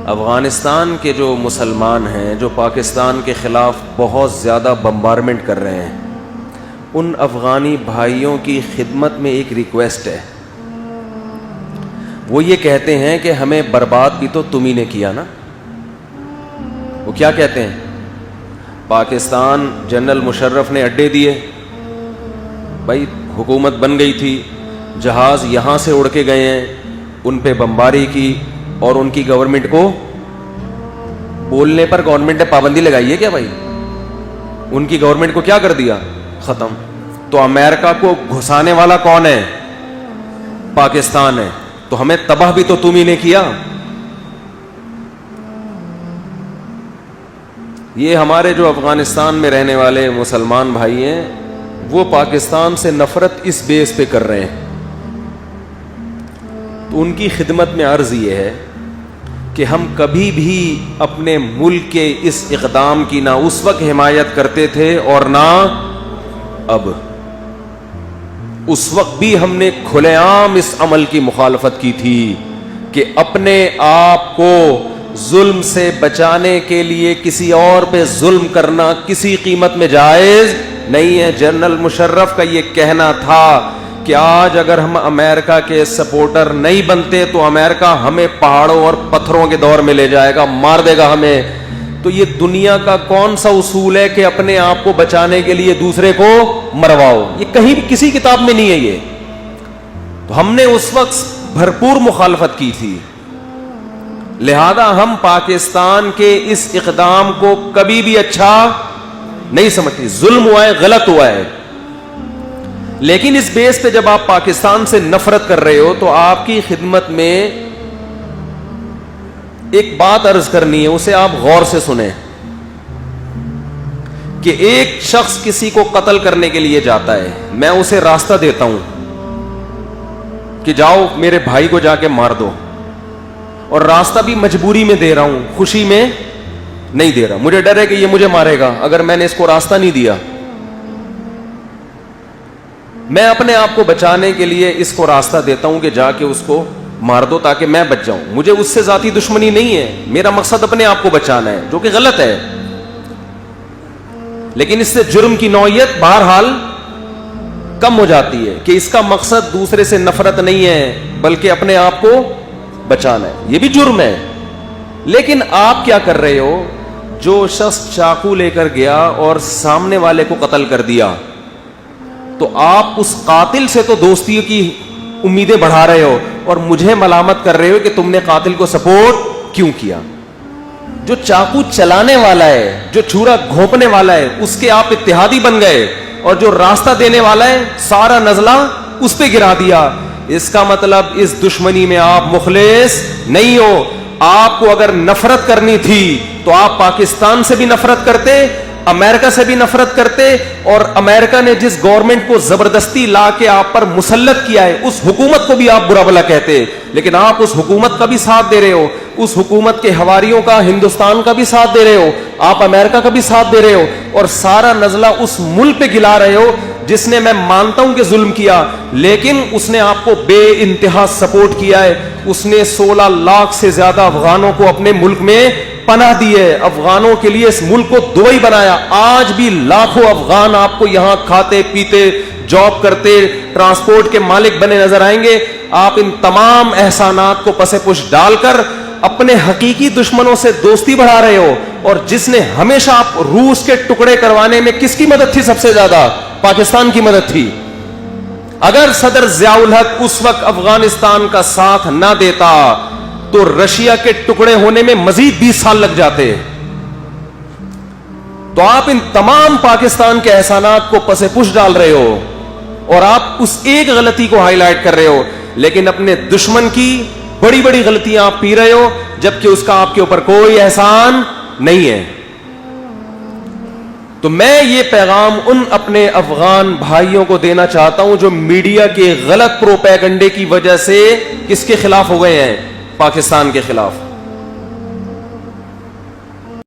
افغانستان کے جو مسلمان ہیں جو پاکستان کے خلاف بہت زیادہ بمبارمنٹ کر رہے ہیں، ان افغانی بھائیوں کی خدمت میں ایک ریکویسٹ ہے. وہ یہ کہتے ہیں کہ ہمیں برباد بھی تو تم ہی نے کیا نا. وہ کیا کہتے ہیں؟ پاکستان جنرل مشرف نے اڈے دیے، بھائی حکومت بن گئی تھی، جہاز یہاں سے اڑ کے گئے ہیں، ان پہ بمباری کی، اور ان کی گورنمنٹ کو بولنے پر گورنمنٹ نے پابندی لگائی ہے کیا؟ بھائی ان کی گورنمنٹ کو کیا کر دیا؟ ختم. تو امریکہ کو گھسانے والا کون ہے؟ پاکستان ہے. تو ہمیں تباہ بھی تو تم ہی نے کیا. یہ ہمارے جو افغانستان میں رہنے والے مسلمان بھائی ہیں وہ پاکستان سے نفرت اس بیس پہ کر رہے ہیں. تو ان کی خدمت میں عرض یہ ہے کہ ہم کبھی بھی اپنے ملک کے اس اقدام کی نہ اس وقت حمایت کرتے تھے اور نہ اب. اس وقت بھی ہم نے کھلے عام اس عمل کی مخالفت کی تھی کہ اپنے آپ کو ظلم سے بچانے کے لیے کسی اور پہ ظلم کرنا کسی قیمت میں جائز نہیں ہے. جنرل مشرف کا یہ کہنا تھا کہ آج اگر ہم امریکہ کے سپورٹر نہیں بنتے تو امریکہ ہمیں پہاڑوں اور پتھروں کے دور میں لے جائے گا، مار دے گا ہمیں. تو یہ دنیا کا کون سا اصول ہے کہ اپنے آپ کو بچانے کے لیے دوسرے کو مرواؤ؟ یہ کہیں بھی کسی کتاب میں نہیں ہے. یہ تو ہم نے اس وقت بھرپور مخالفت کی تھی. لہذا ہم پاکستان کے اس اقدام کو کبھی بھی اچھا نہیں سمجھتے. ظلم ہوا ہے، غلط ہوا ہے، لیکن اس بیس پہ جب آپ پاکستان سے نفرت کر رہے ہو تو آپ کی خدمت میں ایک بات عرض کرنی ہے، اسے آپ غور سے سنیں. کہ ایک شخص کسی کو قتل کرنے کے لیے جاتا ہے، میں اسے راستہ دیتا ہوں کہ جاؤ میرے بھائی کو جا کے مار دو، اور راستہ بھی مجبوری میں دے رہا ہوں، خوشی میں نہیں دے رہا. مجھے ڈر ہے کہ یہ مجھے مارے گا اگر میں نے اس کو راستہ نہیں دیا. میں اپنے آپ کو بچانے کے لیے اس کو راستہ دیتا ہوں کہ جا کے اس کو مار دو تاکہ میں بچ جاؤں. مجھے اس سے ذاتی دشمنی نہیں ہے، میرا مقصد اپنے آپ کو بچانا ہے، جو کہ غلط ہے. لیکن اس سے جرم کی نوعیت بہرحال کم ہو جاتی ہے کہ اس کا مقصد دوسرے سے نفرت نہیں ہے بلکہ اپنے آپ کو بچانا ہے. یہ بھی جرم ہے. لیکن آپ کیا کر رہے ہو؟ جو شخص چاقو لے کر گیا اور سامنے والے کو قتل کر دیا تو آپ اس قاتل سے تو دوستی کی امیدیں بڑھا رہے ہو اور مجھے ملامت کر رہے ہو کہ تم نے قاتل کو سپورٹ کیوں کیا. جو چاقو چلانے والا ہے، جو چھرا گھونپنے والا ہے، اس کے آپ اتحادی بن گئے، اور جو راستہ دینے والا ہے سارا نزلہ اس پہ گرا دیا. اس کا مطلب اس دشمنی میں آپ مخلص نہیں ہو. آپ کو اگر نفرت کرنی تھی تو آپ پاکستان سے بھی نفرت کرتے، امریکہ سے بھی نفرت کرتے، اور امریکہ نے جس گورنمنٹ کو زبردستی لا کے آپ پر مسلط کیا ہے اس حکومت کو بھی آپ برا بھلا کہتے. لیکن آپ اس حکومت کا بھی ساتھ دے رہے ہو، اس حکومت کے حواریوں کا، ہندوستان کا بھی ساتھ دے رہے ہو، آپ امریکہ کا بھی ساتھ دے رہے ہو، اور سارا نزلہ اس ملک پہ گلا رہے ہو جس نے، میں مانتا ہوں کہ ظلم کیا، لیکن اس نے آپ کو بے انتہا سپورٹ کیا ہے. اس نے 16 لاکھ سے زیادہ افغانوں کو اپنے ملک میں پناہ دی ہے، افغانوں کے لیے اس ملک کو دبئی بنایا. آج بھی لاکھوں افغان آپ کو یہاں کھاتے پیتے، جاب کرتے، ٹرانسپورٹ کے مالک بنے نظر آئیں گے. آپ ان تمام احسانات کو پس پش ڈال کر اپنے حقیقی دشمنوں سے دوستی بڑھا رہے ہو. اور جس نے ہمیشہ آپ روس کے ٹکڑے کروانے میں کس کی مدد تھی؟ سب سے زیادہ پاکستان کی مدد تھی. اگر صدر ضیاء الحق اس وقت افغانستان کا ساتھ نہ دیتا تو رشیا کے ٹکڑے ہونے میں مزید 20 سال لگ جاتے. تو آپ ان تمام پاکستان کے احسانات کو پس پش ڈال رہے ہو اور آپ اس ایک غلطی کو ہائی لائٹ کر رہے ہو، لیکن اپنے دشمن کی بڑی بڑی غلطیاں آپ پی رہے ہو جبکہ اس کا آپ کے اوپر کوئی احسان نہیں ہے. تو میں یہ پیغام ان اپنے افغان بھائیوں کو دینا چاہتا ہوں جو میڈیا کے غلط پروپیگنڈے کی وجہ سے کس کے خلاف ہو گئے ہیں؟ پاکستان کے خلاف.